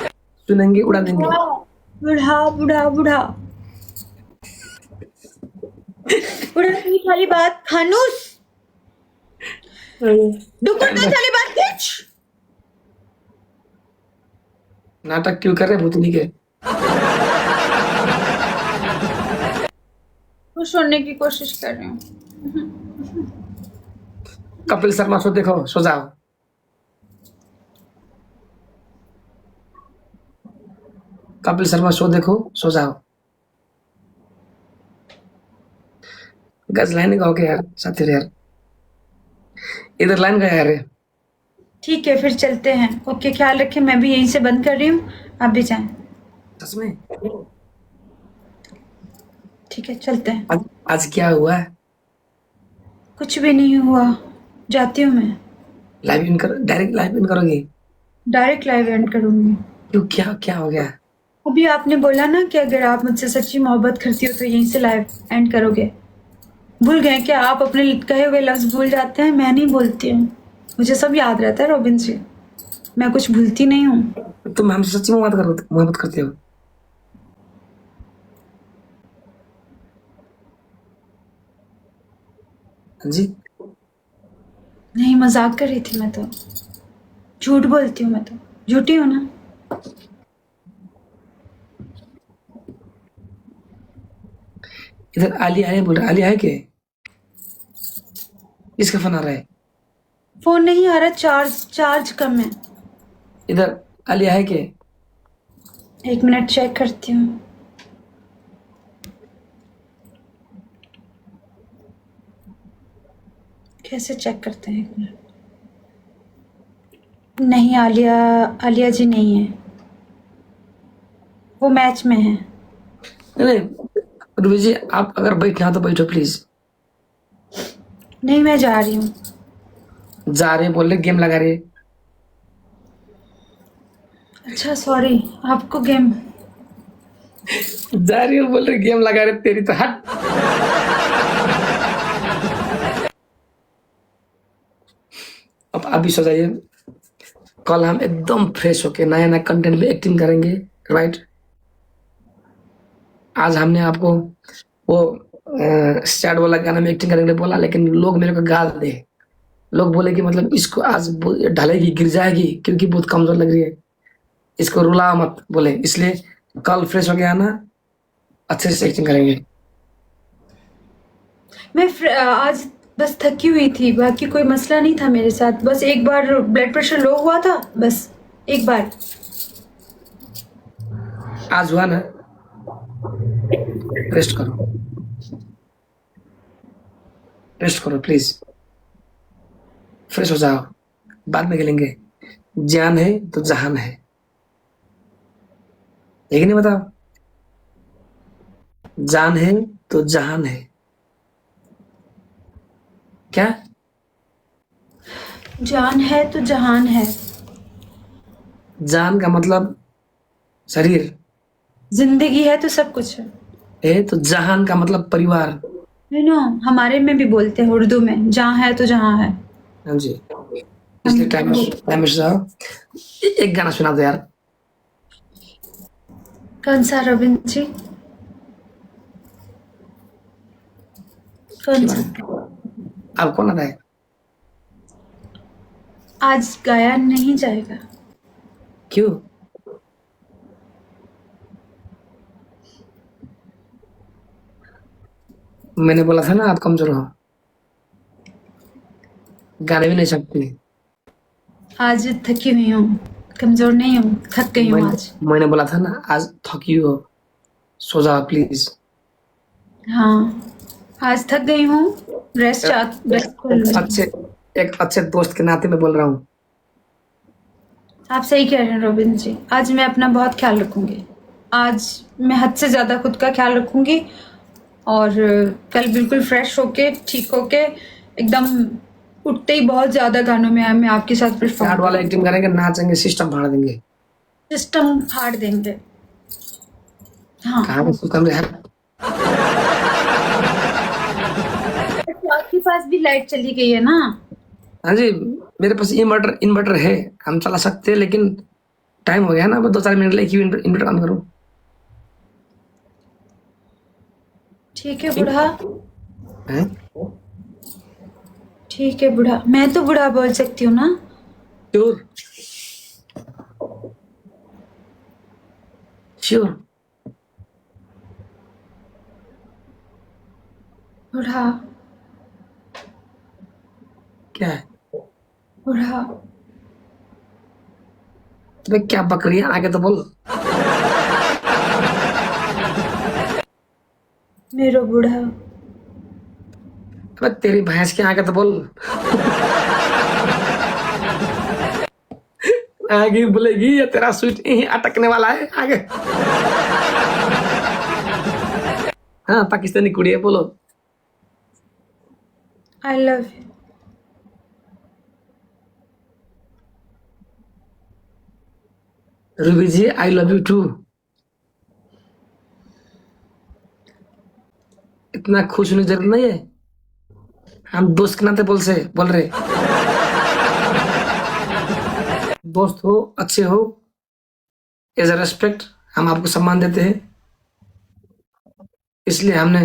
सुनेंगे उड़ा देंगे। बुढ़ा बुढ़ा बुढ़ा बुढ़ा की वाली बात खानुस दुकुंडा वाली बात खींच। नाटक क्यों कर रहे भूतनी के? खुश होने की कोशिश कर रही हूँ। कपिल शर्मा शो देखो, सो जाओ। कपिल शर्मा शो देखो, सो जाओ। गज लाइन गाओ के यार, साथी यार, इधर लाइन गया यार। ठीक है फिर चलते हैं। ओके ख्याल रखें, मैं भी यहीं से बंद कर रही हूँ, आप भी जाएं। सच में ठीक है चलते हैं। आज क्या हुआ? कुछ भी नहीं हुआ, जाती हूँ मैं। लाइव इन कर, डायरेक्ट लाइव इन करोगी? डायरेक्ट लाइव एंड करूंगी। क्यों, क्या क्या हो गया? अभी आपने बोला ना कि अगर आप मुझसे सच्ची मोहब्बत करती हो तो यहीं से लाइव एंड करोगे। भूल गए क्या आप? अपने कहे हुए लफ्ज भूल जाते हैं। मैं नहीं भूलती हूँ, मुझे सब याद रहता है रॉबिन जी, मैं कुछ भूलती नहीं हूँ। तुम हमसे सच्ची मोहब्बत करते हो? हाँ जी, नहीं मजाक कर रही थी मैं तो। झूठ बोलती हूँ मैं तो, झूठी हूँ ना। इधर आलिया है, बोल रहा आलिया है के? इसका फोन आ रहा है। फोन नहीं आ रहा, चार्ज कम है। इधर आलिया है के? 1 मिनट चेक करती हूँ। कैसे चेक करते हैं? 1 मिनट। नहीं आलिया जी नहीं है, वो मैच में है। नहीं रूबी जी, आप अगर बैठना तो बैठो प्लीज। नहीं मैं जा रही हूँ। जा रहे बोल रहे, गेम लगा रहे। अच्छा सॉरी, आपको गेम जा रही हो बोल रहे, गेम लगा रहे, तेरी तो हट। अब अभी सो जाइए, कल हम एकदम फ्रेश होके नया नया कंटेंट में एक्टिंग करेंगे, राइट? आज हमने आपको वो सैड वाला गाना में एक्टिंग करने के लिए बोला, लेकिन लोग मेरे को गाल दे। लोग बोले कि मतलब इसको आज ढलेगी, गिर जाएगी क्योंकि बहुत कमजोर लग रही है, इसको रुला मत बोले। इसलिए कल फ्रेश हो गया ना, अच्छे से एक्टिंग करेंगे। मैं आज बस थकी हुई थी, बाकी कोई मसला नहीं था मेरे साथ। बस एक बार ब्लड प्रेशर लो हुआ था, बस एक बार। आज हुआ ना, रेस्ट करो, रेस्ट करो प्लीज, फ्रेश हो जाओ, बाद में खेलेंगे। जान है तो जहान है, एक नहीं बताओ? जान है तो जहान है। क्या? जान है तो जहान है। जान का मतलब शरीर जिंदगी है तो सब कुछ है। तो जहान का मतलब परिवार। यू नो हमारे में भी बोलते हैं उर्दू में, जहाँ है तो जहाँ है। हाँ जी, इसलिए टाइम से जाओ। एक गाना सुना दो यार। कौन सा रविंद्र जी? कौन सा? अब कौन आता है? आज गाया नहीं जाएगा। क्यों? मैंने बोला था ना आप कमजोर हो, गाने भी नहीं सकती। आज थकी हुई हूँ, कमजोर नहीं हूँ, थक गई हूँ आज। मैंने बोला था ना आज थकी हो, सो जाओ प्लीज। हाँ आज थक गई हूँ, रेस्ट एक अच्छे दोस्त के नाते मैं बोल रहा हूँ। आप सही कह रहे हैं रोबिन जी, आज मैं अपना बहुत ख्याल रखूंगी। आज मैं हद से ज्यादा खुद का ख्याल रखूंगी और कल बिल्कुल फ्रेश होके, ठीक होके, एकदम उठते ही बहुत ज्यादा गानों में मैं आपके साथ सैड वाला एक्टिंग करेंगे, नाचेंगे, सिस्टम फाड़ देंगे। सिस्टम फाड़ देंगे। हाँ कहाँ पे सिस्टम है? आपके पास भी लाइट चली गई है ना? हाँ जी, मेरे पास इन्वर्टर है, हम चला सकते हैं, लेकिन टाइम हो गया ना, अब 2-4 मिनट क्यों इन्वर्टर ऑन करूँ? ठीक है बूढ़ा, हैं? ठीक है बूढ़ा, मैं तो बूढ़ा बोल सकती हूँ ना? श्योर? श्योर? बूढ़ा, क्या है? बूढ़ा, तुम्हें क्या बक रही है? आगे तो बोल। मेरो बूढ़ा, अबे तेरी भैंस के आगे तो बोल। आगे बोलेगी या तेरा स्वीट यहीं अटकने वाला है? आगे। हाँ, पाकिस्तानी कुड़ी है, बोलो। I love you. Ruby ji, I love you too. इतना खुश होने की जरूरत नहीं है, हम दोस्त के नाते बोल रहे। दोस्त हो, अच्छे हो, एज अ रेस्पेक्ट हम आपको सम्मान देते हैं, इसलिए हमने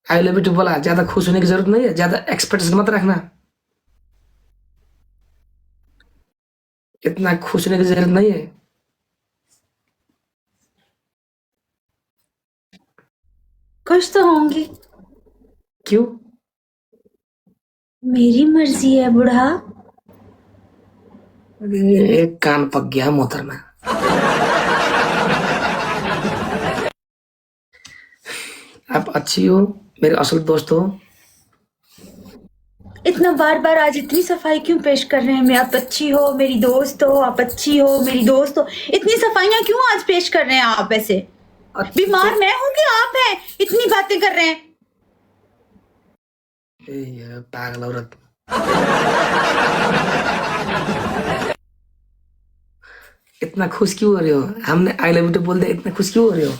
आई लव यू टू बोला। ज्यादा खुश होने की जरूरत नहीं है, ज्यादा एक्सपेक्टेशन मत रखना। इतना खुश होने की जरूरत नहीं है। खुश तो होंगी, क्यों? मेरी मर्जी है बूढ़ा। अरे कान पक गया मोहतरमा। आप अच्छी हो, मेरे असल दोस्त हो। इतना बार बार आज इतनी सफाई क्यों पेश कर रहे हैं? मैं आप अच्छी हो, मेरी दोस्त हो, आप अच्छी हो, मेरी दोस्त हो, इतनी सफाइयां क्यों आज पेश कर रहे हैं आप? वैसे बीमार मैं हूं कि आप हैं? इतनी बातें कर रहे हैं। ये पागल औरत। इतना खुश क्यों हो रहे हो? हमने आई लव यू टू बोल दिया, इतना खुश क्यों हो रहे हो?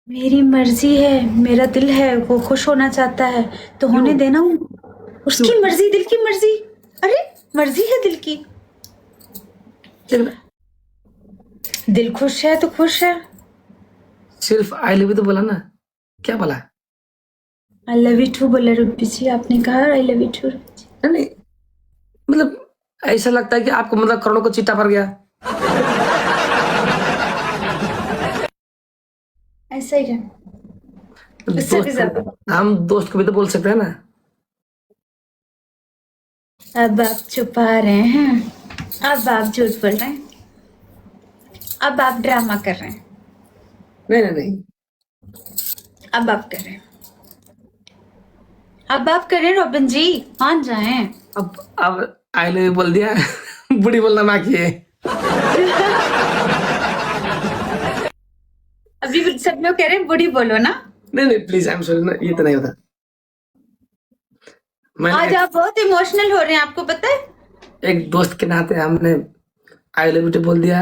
मेरी मर्जी है, मेरा दिल है, वो खुश होना चाहता है तो होने देना। उसकी मर्जी, दिल की मर्जी। अरे मर्जी है दिल की, लेकिन दिल खुश है तो खुश है। सिर्फ आई लव यू तो बोला ना, क्या बोला? आई लव यू टू बोला रूपी जी, आपने कहा आई लव यू टू। नहीं नहीं, मतलब ऐसा लगता है कि आपको मतलब करोड़ों को चिट्टा पड़ गया। ऐसा ही है, इससे भी ज्यादा। हम दोस्त को भी तो बोल सकते हैं ना। अब आप छुपा रहे हैं, अब आप झूठ बोल रहे हैं, अब आप ड्रामा कर रहे हैं, नहीं नहीं नहीं, अब आप कर रहे हैं, अब आप कर रहे हैं। रॉबिन जी मान जाएं। अब आई लव यू बोल दिया। बुढ़ी बोलना बाकी है। अभी सब लोग कह रहे हैं बुढ़ी बोलो ना। नहीं नहीं प्लीज, आई एम सॉरी ना, ये तो नहीं होता। आज मैंने आप बहुत इमोशनल हो रहे हैं, आपको पता है? एक दोस्त के नाते हमने आई लव यू टू बोल दिया।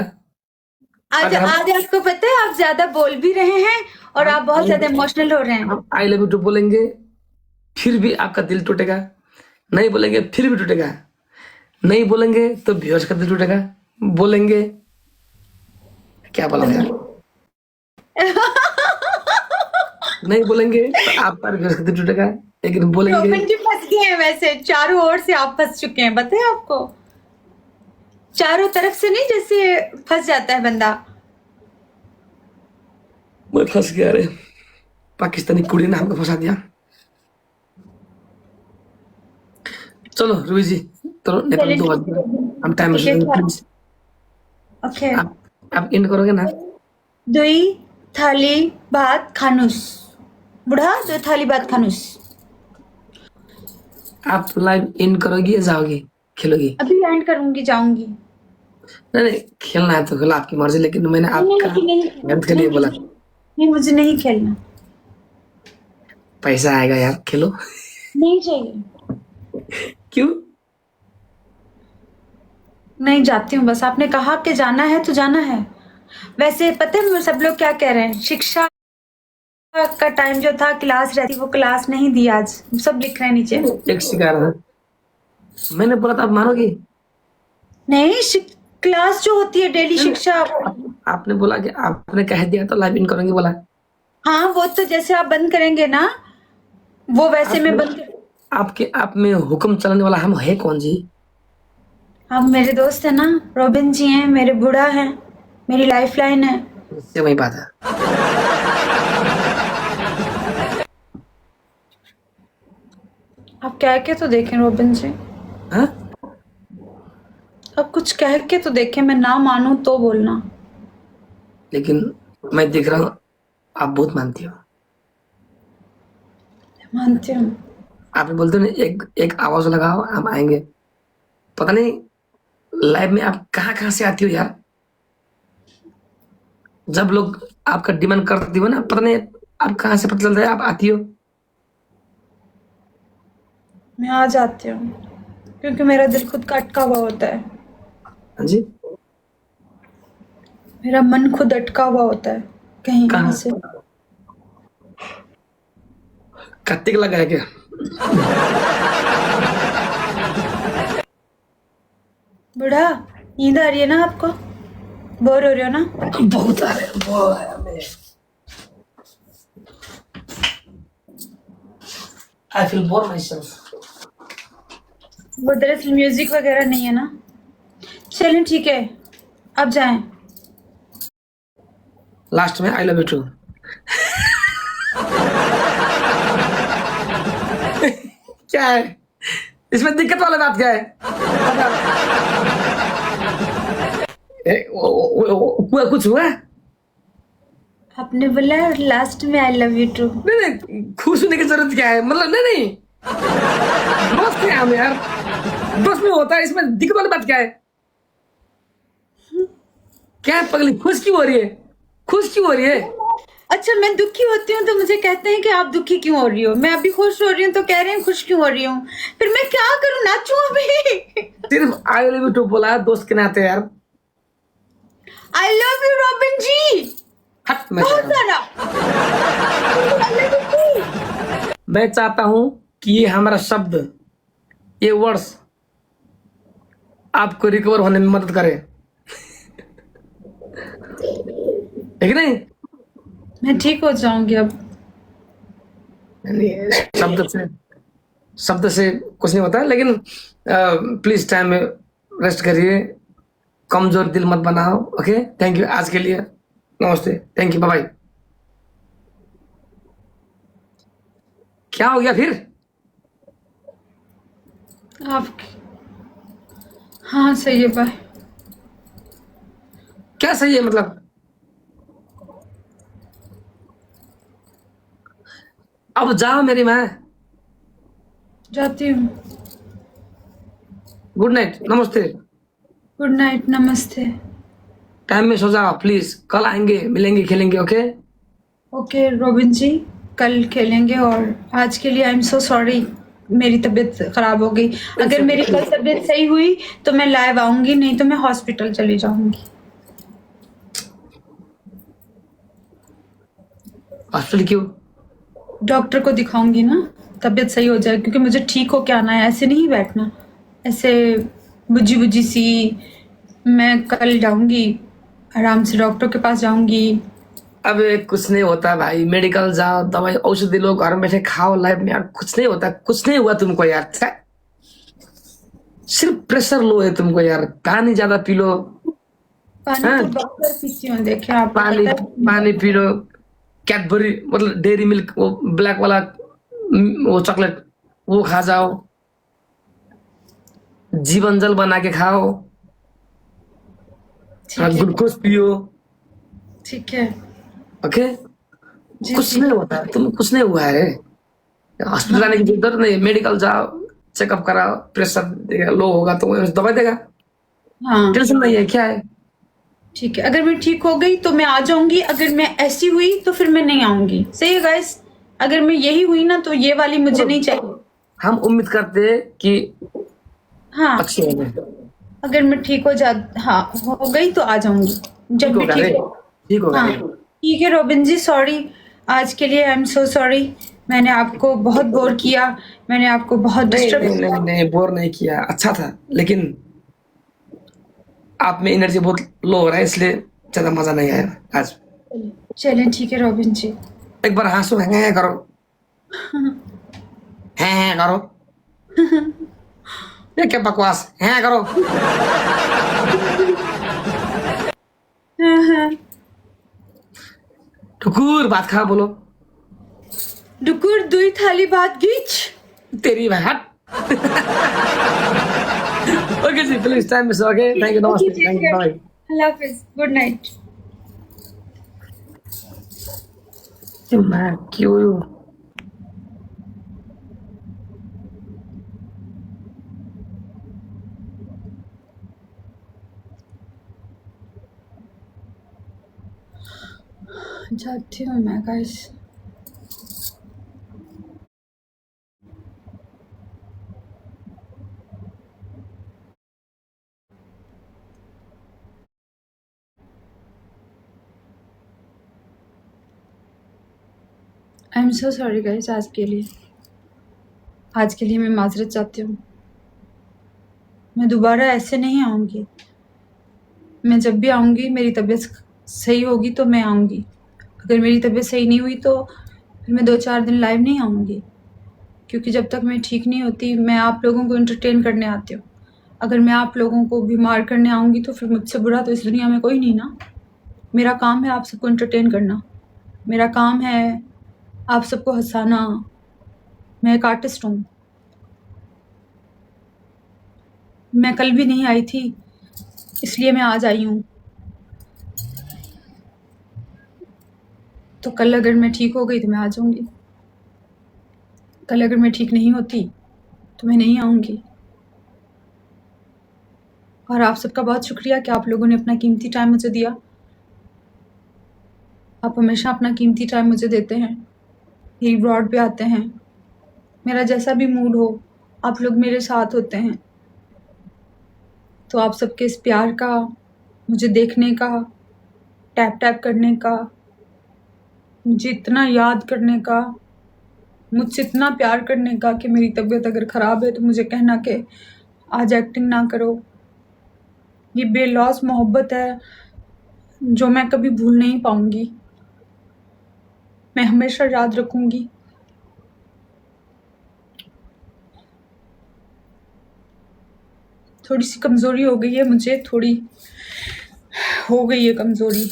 आज अगर हम आज आपको पता है आप ज्यादा बोल भी रहे हैं और आप बहुत ज्यादा इमोशनल हो रहे हैं। हम आई लव यू टू बोलेंगे, फिर भी आपका दिल टूटेगा। नहीं बोलेंगे फिर भी टूटेगा। नहीं बोलेंगे तो व्यूअर्स का दिल टूटेगा। बोलेंगे, क्या बोला यार? नहीं बोलेंगे तो आपका व्यूअर्स का दिल टूटेगा, लेकिन बोलेंगे। रोबिन जी फंस गए हैं, वैसे चारों ओर से आप फंस चुके हैं, पता है आपको? चारों तरफ से नहीं, जैसे फंस जाता है बंदा। मैं फंस गया रे, पाकिस्तानी कुड़ी ने हमको फंसा दिया। चलो रूबी जी, तो नेपाल 2 बज गए, हम टाइम ठीक है, प्लीज ओके। आप एंड करोगे ना? दुई थाली भात खानुस, बुढ़ा 2 थाली भात खानुस। आप लाइव एंड करोगी या जाओगी, खेलोगी? अभी एंड करूंगी, जाऊंगी। नहीं नहीं, खेलना है तो खेलो, आपकी मर्जी, लेकिन मैंने आपका नहीं, हेल्थ के लिए बोला। नहीं मुझे नहीं खेलना, पैसा आएगा यार, खेलो। नहीं चाहिए। क्यों? नहीं जाती हूँ, बस आपने कहा कि जाना है तो जाना है। वैसे पता है सब लोग क्या कह रहे हैं? शिक्षा का टाइम जो था, क्लास रहती, वो क्लास नहीं दी आज, सब लिख रहे हैं नीचे। एक शिकार है, मैंने बोला था, आप मानोगी? नहीं क्लास जो होती है डेली शिक्षा। आपने बोला कि आपने कह दिया तो लाइव इन करेंगे बोला। हाँ, वो तो जैसे आप बंद करेंगे ना, वो वैसे मैं बंद कर। आपके आप में हुक्म चलाने वाला हम है कौन जी? आप मेरे दोस्त है ना, रॉबिन जी हैं, मेरे बुढ़ा हैं, मेरी लाइफलाइन है। इससे वही बात है। आप कह के तो देखें रॉबिन जी, हाँ? अब कुछ कह के तो देखें, मैं ना मानूं तो बोलना। लेकिन मैं देख रहा हूँ आप बहुत मानती हो। मानती हूँ। आप बोलते हो ना एक एक आवाज लगाओ हम आएंगे। पता नहीं लाइव में आप कहाँ कहाँ से आती हो यार। जब लोग आपका डिमांड करती हो ना, पता नहीं आप कहाँ से पता चलता है आप आती हो। मैं आ जाती हूँ क्योंकि मेरा दिल खुद का अटका हुआ होता है। हाँ जी। मेरा मन खुद अटका हुआ होता है कहीं कहाँ? से। कत्तिक लगा है क्या? बुढ़ा, नींद आ रही है ना आपको? बोर हो रहे हो ना? बहुत आ रहे हैं, बहुत आ रहे हैं। I feel bored myself. वो दरअसल म्यूजिक वगैरह नहीं है ना। चलें ठीक है, अब जाएं। लास्ट में आई लव यू टू। क्या है इसमें दिक्कत वाला बात क्या है? कुछ हुआ? आपने बोला लास्ट में आई लव यू टू। नहीं नहीं, खुश होने की जरूरत क्या है? मतलब नहीं नहीं, दोस्त है हम यार, दोस्त में होता है, इसमें दिक्कत वाली बात क्या है? क्या है पगली, खुश क्यों हो रही है? खुश क्यों हो रही है? अच्छा, मैं दुखी होती हूँ तो मुझे कहते हैं कि आप दुखी क्यों हो रही हो। मैं अभी खुश हो रही हूँ तो कह रहे हैं खुश क्यों हो रही हूँ। फिर मैं क्या करूँ, नाचूं अभी? सिर्फ आई लव यू टू बोला दोस्त के नाते यार। आई लव यू रॉबिन जी, हट, मैं बहुत चाहता सारा। मैं चाहता हूं कि ये हमारा शब्द, ये वर्ड्स आपको रिकवर होने में मदद करे, है कि नहीं? मैं ठीक हो जाऊंगी अब। शब्द से कुछ नहीं होता, लेकिन प्लीज टाइम में रेस्ट करिए, कमजोर दिल मत बनाओ। ओके, थैंक यू आज के लिए, नमस्ते, थैंक यू, बाय बाय। क्या हो गया फिर? आप हाँ सही है, बाय। क्या सही है मतलब? अब जाओ मेरी माँ, जाती हूँ। गुड नाइट, नमस्ते। गुड नाइट, नमस्ते। टाइम में सो जाओ प्लीज, कल आएंगे, मिलेंगे, खेलेंगे। ओके ओके रॉबिन जी, कल खेलेंगे। और आज के लिए आई एम सो सॉरी, मेरी तबीयत खराब हो गई। अगर मेरी कल तबीयत सही हुई तो मैं लाइव आऊंगी, नहीं तो मैं हॉस्पिटल चली जाऊंगी। हॉस्पिटल क्यों? डॉक्टर को दिखाऊंगी ना, तबीयत सही हो जाए, क्योंकि मुझे ठीक हो के आना है, ऐसे नहीं बैठना ऐसे बुझी बुझी सी। मैं कल जाऊंगी, आराम से डॉक्टर के पास जाऊंगी। अब कुछ नहीं होता भाई, मेडिकल जाओ, दवाई औषधि लो, घर में बैठे खाओ, लाइफ में यार कुछ नहीं होता, कुछ नहीं हुआ तुमको यार। सिर्फ प्रेशर लो है तुमको यार, पानी ज्यादा पी लो। पानी हाँ? तो डॉक्टर पीती हूँ, देखे आप। पानी पी लो, कैडबरी मतलब डेयरी मिल्क, वो ब्लैक वाला वो चॉकलेट, वो खा जाओ, जीवन जल बना के खाओ, ग्लूकोज पियो। ठीक है। ओके, जी, कुछ ठीक नहीं है। होता, तुम कुछ नहीं हुआ है, हॉस्पिटल जाने की जरूरत नहीं, मेडिकल जाओ, चेकअप कराओ, प्रेशर लो होगा तो दवाई देगा, हाँ टेंशन नहीं है, क्या है। ठीक है, अगर मैं ठीक हो गई तो मैं आ जाऊंगी, अगर मैं ऐसी हुई तो फिर मैं नहीं आऊंगी। सही है गाइस, अगर मैं यही हुई ना तो ये वाली मुझे नहीं चाहिए। हम उम्मीद करते हैं कि हाँ, अच्छे होंगे। अगर मैं ठीक हाँ हो गई तो आ जाऊंगी, जब भी ठीक हो। ठीक होगा हाँ रे। ठीक है रॉबिन जी, सॉरी आज के लिए, आई एम सो सॉरी। मैंने आपको बहुत बोर किया, मैंने आपको बहुत नहीं डिस्टर्ब। नहीं नहीं नहीं, बोर नहीं किया, अच्छा था, लेकिन आप में एनर्जी बहुत लो हो रहा है, इसलिए ज़्यादा मज़ा नहीं आया आज। चलें ठीक है रॉबिन जी। एक बार हँसो, हैं करो, हैं करो। ये क्या बकवास, हैं करो। ठुकुर बात खा बोलो। डुकुर दुई थाली भात गीच। तेरी भाट। Okay ji, please time miss okay, thank you, नमस्ते, थैंक यू, बाय। अल्लाह हाफिज, गुड नाइट। मैं क्यों जाती हूँ मैं guys. I am so sorry guys, आज के लिए मैं माजरत चाहती हूँ। मैं दोबारा ऐसे नहीं आऊँगी। मैं जब भी आऊँगी मेरी तबीयत सही होगी तो मैं आऊँगी। अगर मेरी तबीयत सही नहीं हुई तो फिर मैं 2-4 दिन लाइव नहीं आऊँगी, क्योंकि जब तक मैं ठीक नहीं होती मैं आप लोगों को एंटरटेन करने आती हूँ। अगर मैं आप लोगों को बीमार करने आऊँगी तो फिर मुझसे बुरा तो इस दुनिया में कोई नहीं ना। मेरा काम है आप सबको एंटरटेन करना, मेरा काम है आप सबको हँसाना। मैं एक आर्टिस्ट हूँ। मैं कल भी नहीं आई थी, इसलिए मैं आज आई हूँ। तो कल अगर मैं ठीक हो गई तो मैं आ जाऊँगी। कल अगर मैं ठीक नहीं होती तो मैं नहीं आऊँगी। और आप सबका बहुत शुक्रिया कि आप लोगों ने अपना कीमती टाइम मुझे दिया। आप हमेशा अपना कीमती टाइम मुझे देते हैं, यही ब्रॉड पे आते हैं। मेरा जैसा भी मूड हो आप लोग मेरे साथ होते हैं। तो आप सबके इस प्यार का, मुझे देखने का, टैप टैप करने का, मुझे इतना याद करने का, मुझसे इतना प्यार करने का कि मेरी तबीयत अगर ख़राब है तो मुझे कहना कि आज एक्टिंग ना करो। ये बेलौस मोहब्बत है जो मैं कभी भूल नहीं पाऊँगी। मैं हमेशा याद रखूँगी। थोड़ी सी कमज़ोरी हो गई है मुझे, थोड़ी हो गई है कमज़ोरी,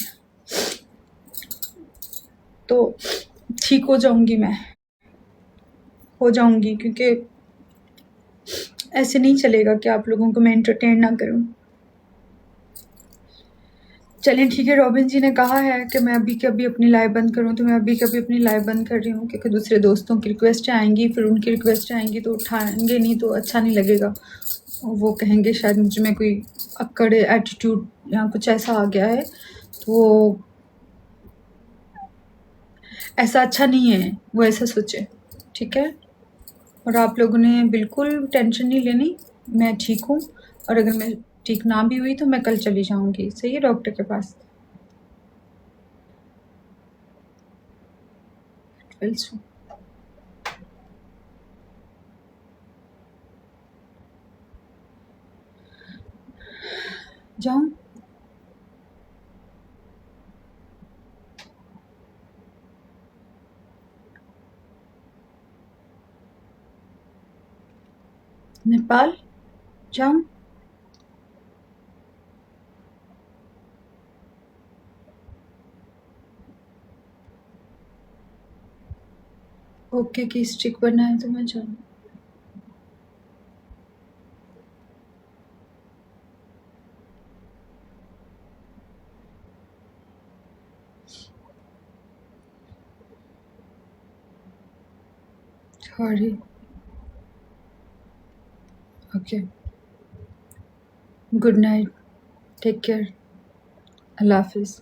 तो ठीक हो जाऊँगी मैं, हो जाऊँगी, क्योंकि ऐसे नहीं चलेगा कि आप लोगों को मैं एंटरटेन ना करूँ। चलिए ठीक है, रॉबिन जी ने कहा है कि मैं अभी के अभी अपनी लाइव बंद करूँ, तो मैं अभी के अभी अपनी लाइव बंद कर रही हूँ, क्योंकि दूसरे दोस्तों की रिक्वेस्ट आएंगी, फिर उनकी रिक्वेस्ट आएंगी तो उठाएंगे नहीं तो अच्छा नहीं लगेगा। वो कहेंगे शायद मुझ में कोई अक्कड़ एटीट्यूड या कुछ ऐसा आ गया है, तो ऐसा अच्छा नहीं है, वो ऐसा सोचे। ठीक है, और आप लोगों ने बिल्कुल टेंशन नहीं लेनी, मैं ठीक हूँ। और अगर मैं ठीक ना भी हुई तो मैं कल चली जाऊँगी, सही है, डॉक्टर के पास। जाऊँ? नेपाल जाऊँ? ओके की स्टिक बना है तो मैं जाऊँ। Sorry. Okay, good night, take care, अल्लाह हाफिज़।